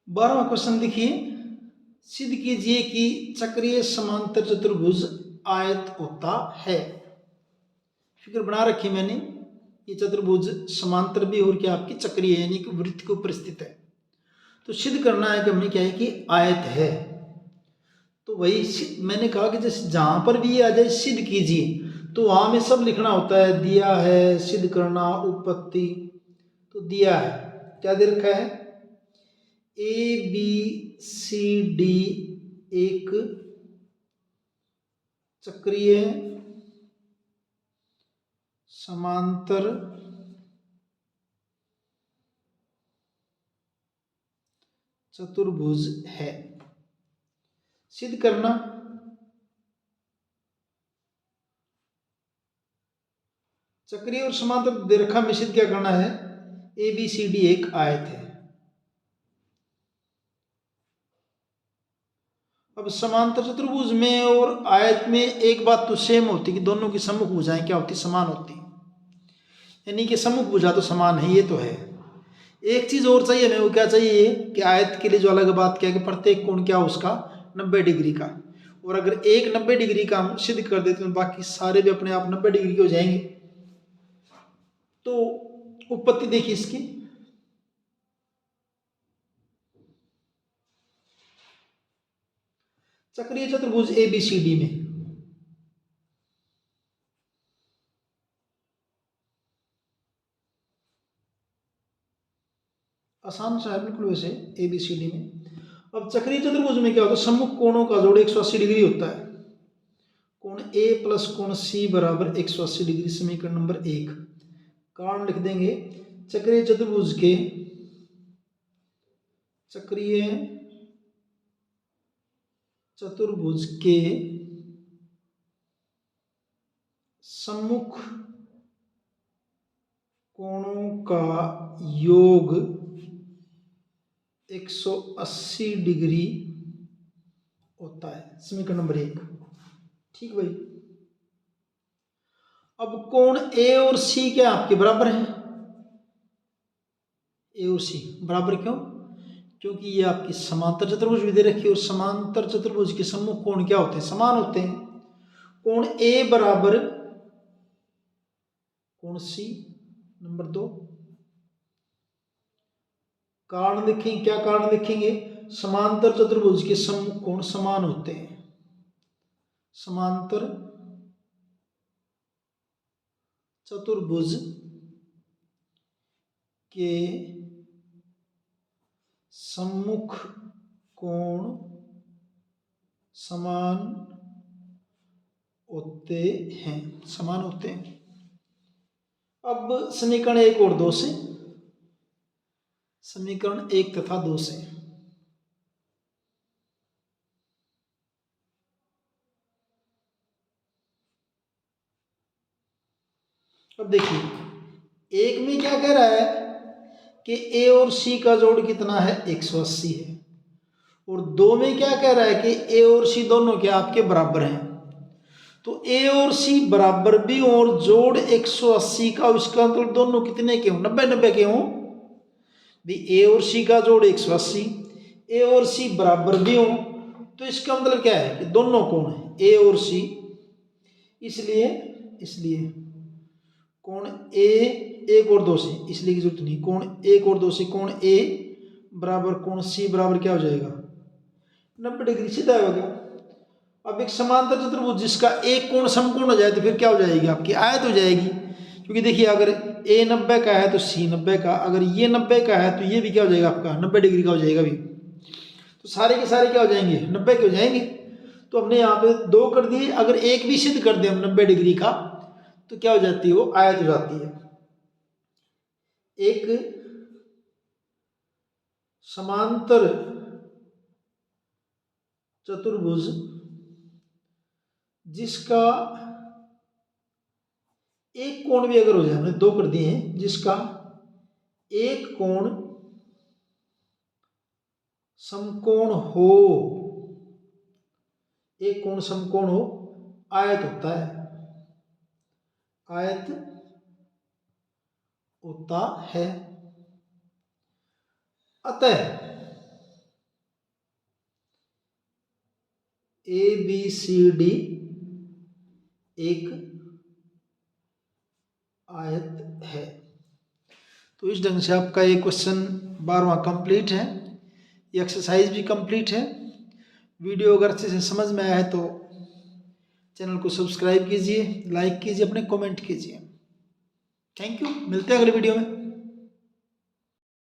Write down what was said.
12वां question देखिए, सिद्ध कीजिए कि चक्रीय समांतर चतुर्भुज आयत होता है। फिगर बना रखी मैंने, ये चतुर्भुज समांतर भी और क्या आपकी चक्रीय यानी कि वृत्त के ऊपर स्थित है। तो सिद्ध करना है कि हमने क्या है कि आयत है। तो वही मैंने कहा कि जैसे जहां पर भी ये आ जाए सिद्ध कीजिए, तो वहां में सब लिखना होता है, दिया है, सिद्ध करना, उत्पत्ति। तो दिया है, क्या दे रखा है, ए बी सी डी एक चक्रीय समांतर चतुर्भुज है। सिद्ध करना, चक्रीय और समांतर रेखा में सिद्ध क्या करना है, ए बी सी डी एक आयत है। अब समांतर चतुर्भुज में और आयत में एक बात तो सेम होती कि दोनों की सम्मुख भुजाएं क्या होती, समान होती, यानी कि सम्मुख भुजा तो समान है, ये तो है। एक चीज और चाहिए हमें, वो क्या चाहिए कि आयत के लिए जो अलग बात क्या है कि प्रत्येक कोण क्या उसका 90 डिग्री का, और अगर एक 90 डिग्री का हम सिद्ध कर देते तो बाकी सारे भी अपने आप 90 डिग्री के हो जाएंगे। तो उत्पत्ति देखिए इसकी, चक्रीय चतुर्भुज ए बी सी डी में आसान सा है बिल्कुल वैसे, ए बी सी डी में। अब चक्रीय चतुर्भुज में क्या होता है, सम्मुख कोणों का जोड़ 180 डिग्री होता है। कोण ए प्लस कोण सी बराबर 180 डिग्री, समीकरण नंबर 1। कारण लिख देंगे, चक्रीय चतुर्भुज के चक्रीय चतुर्भुज के सम्मुख कोणों का योग 180 डिग्री होता है, समीकरण नंबर 1। ठीक भाई। अब कोण ए और सी क्या आपके बराबर हैं, ए और सी बराबर क्यों, क्योंकि ये आपकी समांतर चतुर्भुज भी दे रखी है, और समांतर चतुर्भुज के सम्मुख कोण क्या होते हैं, समान होते हैं। कोण ए बराबर कोण सी, नंबर 2। कारण लिखेंगे, क्या कारण लिखेंगे, समांतर चतुर्भुज के सम्मुख कोण समान होते हैं। समांतर चतुर्भुज के सम्मुख कोण समान होते हैं, समान होते हैं। अब समीकरण 1 और 2 से, समीकरण 1 तथा 2 से, अब देखिए एक में क्या कह रहा है कि ए और सी का जोड़ कितना है, 180 है, और 2 में क्या कह रहा है कि ए और सी दोनों क्या आपके बराबर हैं। तो ए और सी बराबर भी और जोड़ 180 का, इसका मतलब दोनों कितने के हों, 90-90 के हों। भी ए और सी का जोड़ 180, ए और सी बराबर भी हों, तो इसका मतलब क्या है कि दोनों कोण है ए और सी, इसलिए इसलिए कोण ए 1 और 2 से, इसलिए की जरूरत नहीं, कोण 1 और 2 से कोण ए बराबर कोण सी बराबर क्या हो जाएगा, 90 डिग्री, सीधा हो गया। अब एक समांतर चतुर्भुज जिसका एक कोण समकोण हो जाए तो फिर क्या हो जाएगी, आपकी आयत हो जाएगी। क्योंकि देखिए अगर ए 90 का है तो सी 90 का, अगर ये 90 का है तो ये भी क्या हो जाएगा आपका 90 डिग्री का हो जाएगा भी, तो सारे के सारे क्या हो जाएंगे 90 के हो जाएंगे। तो हमने यहाँ पे 2 कर दिए, अगर एक भी सिद्ध कर दे हम 90 डिग्री का तो क्या हो जाती है, वो आयत हो जाती है। एक समांतर चतुर्भुज जिसका एक कोण भी अगर हो जाए, हमने 2 कर दिए हैं, जिसका एक कोण समकोण हो, एक कोण समकोण हो, आयत होता है, आयत होता है। अतः ABCD एक आयत है। तो इस ढंग से आपका ये क्वेश्चन 12वां कंप्लीट है, ये एक्सरसाइज भी कंप्लीट है। वीडियो अगर अच्छे से समझ में आया है तो चैनल को सब्सक्राइब कीजिए, लाइक कीजिए, अपने कमेंट कीजिए। थैंक यू, मिलते हैं अगले वीडियो में।